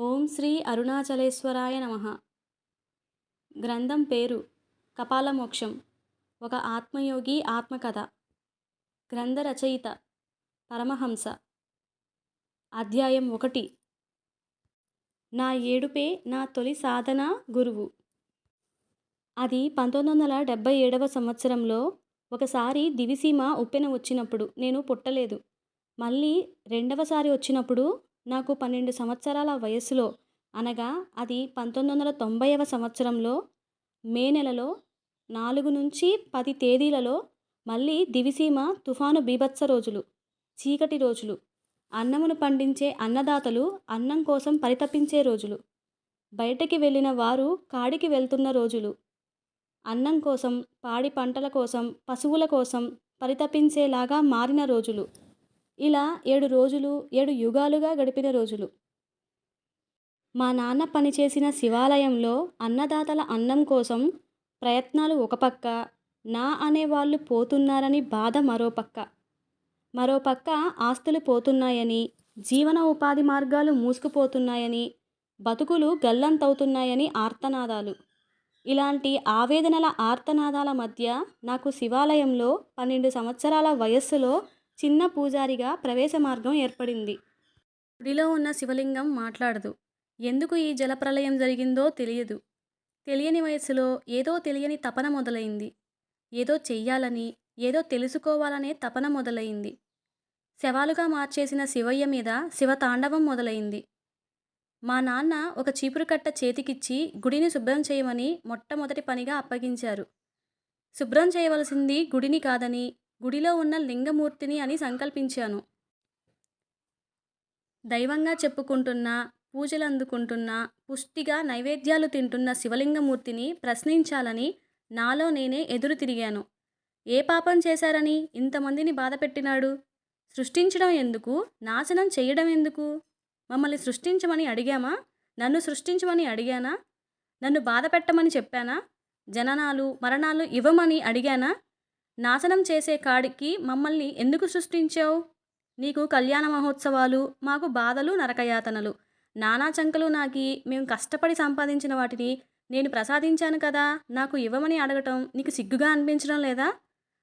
ఓం శ్రీ అరుణాచలేశ్వరాయ నమః. గ్రంథం పేరు కపాలమోక్షం. ఒక ఆత్మయోగి ఆత్మకథ. గ్రంథ రచయిత పరమహంస. అధ్యాయం 1. నా ఏడుపే నా తొలి సాధన గురువు. అది 1977వ సంవత్సరంలో ఒకసారి దివిసీమ ఉప్పెన వచ్చినప్పుడు. నేను పుట్టలేదు. మళ్ళీ రెండవసారి వచ్చినప్పుడు నాకు 12 సంవత్సరాల వయస్సులో, అనగా అది 1990వ సంవత్సరంలో మే నెలలో 4 నుంచి 10 తేదీలలో మళ్ళీ దివిసీమ తుఫాను బీభత్స రోజులు, చీకటి రోజులు, అన్నమును పండించే అన్నదాతలు అన్నం కోసం పరితపించే రోజులు, బయటకి వెళ్ళిన వారు కాడికి వెళ్తున్న రోజులు, అన్నం కోసం, పాడి పంటల కోసం, పశువుల కోసం పరితపించేలాగా మారిన రోజులు. ఇలా 7 రోజులు, 7 యుగాలుగా గడిపిన రోజులు. మా నాన్న పనిచేసిన శివాలయంలో అన్నదాతల అన్నం కోసం ప్రయత్నాలు ఒక పక్క, నా అనేవాళ్ళు పోతున్నారని బాధ మరోపక్క ఆస్తులు పోతున్నాయని, జీవన ఉపాధి మార్గాలు మూసుకుపోతున్నాయని, బతుకులు గల్లంతవుతున్నాయని ఆర్తనాదాలు. ఇలాంటి ఆవేదనల ఆర్తనాదాల మధ్య నాకు శివాలయంలో 12 సంవత్సరాల వయస్సులో చిన్న పూజారిగా ప్రవేశ మార్గం ఏర్పడింది. గుడిలో ఉన్న శివలింగం మాట్లాడదు. ఎందుకు ఈ జలప్రళయం జరిగిందో తెలియదు. తెలియని వయసులో ఏదో తెలియని తపన మొదలైంది. ఏదో చెయ్యాలని, ఏదో తెలుసుకోవాలనే తపన మొదలైంది. శవాలుగా మార్చేసిన శివయ్య మీద శివతాండవం మొదలైంది. మా నాన్న ఒక చీపురుకట్ట చేతికిచ్చి గుడిని శుభ్రం చేయమని మొట్టమొదటి పనిగా అప్పగించారు. శుభ్రం చేయవలసింది గుడిని కాదని, గుడిలో ఉన్న లింగమూర్తిని అని సంకల్పించాను. దైవంగా చెప్పుకుంటున్నా, పూజలు అందుకుంటున్నా, పుష్టిగా నైవేద్యాలు తింటున్న శివలింగమూర్తిని ప్రశ్నించాలని నాలో నేనే ఎదురు తిరిగాను. ఏ పాపం చేశారని ఇంతమందిని బాధపెట్టినాడు? సృష్టించడం ఎందుకు? నాశనం చేయడం ఎందుకు? మమ్మల్ని సృష్టించమని అడిగామా? నన్ను సృష్టించమని అడిగానా? నన్ను బాధ పెట్టమని చెప్పానా? జననాలు మరణాలు ఇవ్వమని అడిగానా? నాశనం చేసే కాడికి మమ్మల్ని ఎందుకు సృష్టించావు? నీకు కళ్యాణ మహోత్సవాలు, మాకు బాధలు, నరకయాతనలు, నానా చంకలు నాకి మేము కష్టపడి సంపాదించిన వాటిని నేను ప్రసాదించాను కదా, నాకు ఇవ్వమని అడగటం నీకు సిగ్గుగా అనిపించడం లేదా?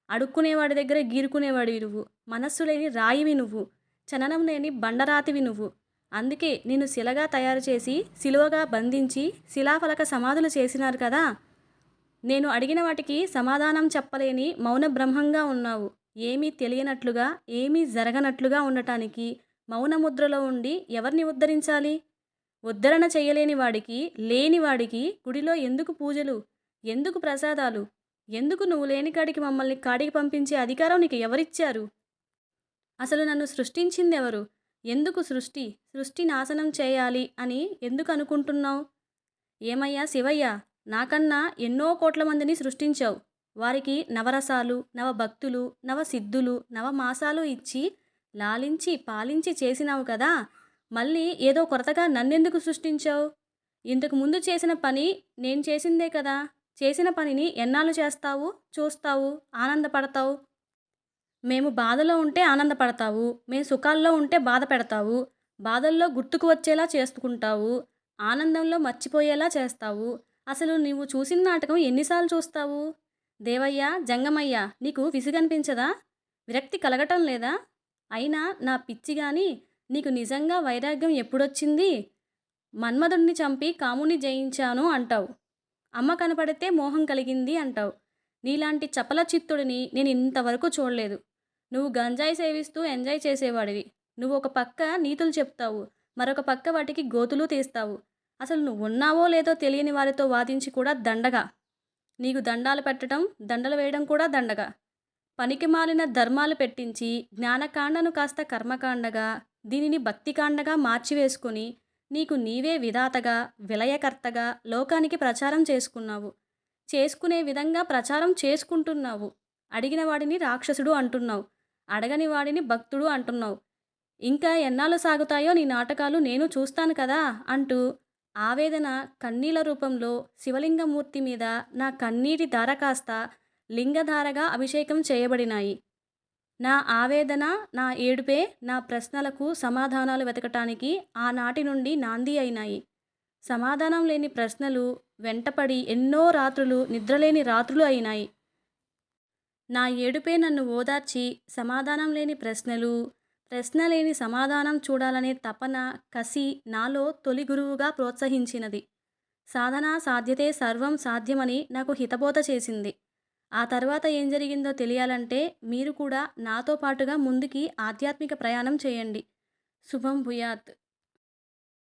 అడుక్కునేవాడి దగ్గర గీరుకునేవాడివి నువ్వు. మనస్సు లేని రాయివి నువ్వు. చలనం లేని బండరాతివి నువ్వు. అందుకే నిన్ను శిలగా తయారు చేసి, సిలువగా బంధించి, శిలాఫలక సమాధులు చేసినారు కదా. నేను అడిగిన వాటికి సమాధానం చెప్పలేని మౌన బ్రహ్మంగా ఉన్నావు. ఏమీ తెలియనట్లుగా, ఏమీ జరగనట్లుగా ఉండటానికి మౌనముద్రలో ఉండి ఎవరిని ఉద్ధరించాలి? ఉద్ధరణ చేయలేని వాడికి, లేనివాడికి గుడిలో ఎందుకు పూజలు? ఎందుకు ప్రసాదాలు? ఎందుకు నువ్వు లేని కాడికి మమ్మల్ని కాడికి పంపించే అధికారం నీకు ఎవరిచ్చారు? అసలు నన్ను సృష్టించిందెవరు? ఎందుకు సృష్టి నాశనం చేయాలి అని ఎందుకు అనుకుంటున్నావు? ఏమయ్యా శివయ్య, నాకన్నా ఎన్నో కోట్ల మందిని సృష్టించావు. వారికి నవరసాలు, నవభక్తులు, నవసిద్ధులు, నవమాసాలు ఇచ్చి, లాలించి పాలించి చేసినావు కదా. మళ్ళీ ఏదో కొరతగా నన్నెందుకు సృష్టించావు? ఇంతకు ముందు చేసిన పని నేను చేసిందే కదా. చేసిన పనిని ఎన్నాళ్ళు చేస్తావు, చూస్తావు, ఆనందపడతావు? మేము బాధలో ఉంటే ఆనందపడతావు, మేము సుఖాల్లో ఉంటే బాధ పెడతావు, బాధల్లో గుర్తుకు వచ్చేలా చేసుకుంటావు, ఆనందంలో మర్చిపోయేలా చేస్తావు. అసలు నువ్వు చూసిన నాటకం ఎన్నిసార్లు చూస్తావు? దేవయ్య, జంగమయ్య, నీకు విసుగనిపించదా? విరక్తి కలగటం లేదా? అయినా నా పిచ్చి గాని, నీకు నిజంగా వైరాగ్యం ఎప్పుడొచ్చింది? మన్మధుణ్ణి చంపి కాముని జయించాను అంటావు. అమ్మ కనపడితే మోహం కలిగింది అంటావు. నీలాంటి చపల చిత్తుడిని నేను ఇంతవరకు చూడలేదు. నువ్వు గంజాయి సేవిస్తూ ఎంజాయ్ చేసేవాడివి. నువ్వు ఒక పక్క నీతులు చెప్తావు, మరొక పక్క వాటికి గోతులు తీస్తావు. అసలు నువ్వు ఉన్నావో లేదో తెలియని వారితో వాదించి కూడా దండగా. నీకు దండాలు పెట్టడం, దండలు వేయడం కూడా దండగా. పనికి మాలిన ధర్మాలు పెట్టించి జ్ఞానకాండను కాస్త కర్మకాండగా, దీనిని భక్తికాండగా మార్చివేసుకొని నీకు నీవే విధాతగా, విలయకర్తగా లోకానికి ప్రచారం చేసుకున్నావు. చేసుకునే విధంగా ప్రచారం చేసుకుంటున్నావు. అడిగిన వాడిని రాక్షసుడు అంటున్నావు, అడగని వాడిని భక్తుడు అంటున్నావు. ఇంకా ఎన్నాళ్ళు సాగుతాయో నీ నాటకాలు నేను చూస్తాను కదా అంటూ ఆవేదన కన్నీళ్ల రూపంలో శివలింగమూర్తి మీద నా కన్నీటి ధార కాస్త లింగధారగా అభిషేకం చేయబడినాయి. నా ఆవేదన, నా ఏడుపే నా ప్రశ్నలకు సమాధానాలు వెతకటానికి ఆనాటి నుండి నాంది అయినాయి. సమాధానం లేని ప్రశ్నలు వెంటపడి ఎన్నో రాత్రులు నిద్రలేని రాత్రులు అయినాయి. నా ఏడుపే నన్ను ఓదార్చి సమాధానం లేని ప్రశ్నలు, ప్రశ్న లేని సమాధానం చూడాలనే తపన, కసి నాలో తొలి గురువుగా ప్రోత్సహించినది. సాధన సాధ్యతే సర్వం సాధ్యమని నాకు హితబోధ చేసింది. ఆ తర్వాత ఏం జరిగిందో తెలియాలంటే మీరు కూడా నాతో పాటుగా ముందుకి ఆధ్యాత్మిక ప్రయాణం చేయండి. శుభం భూయాత్.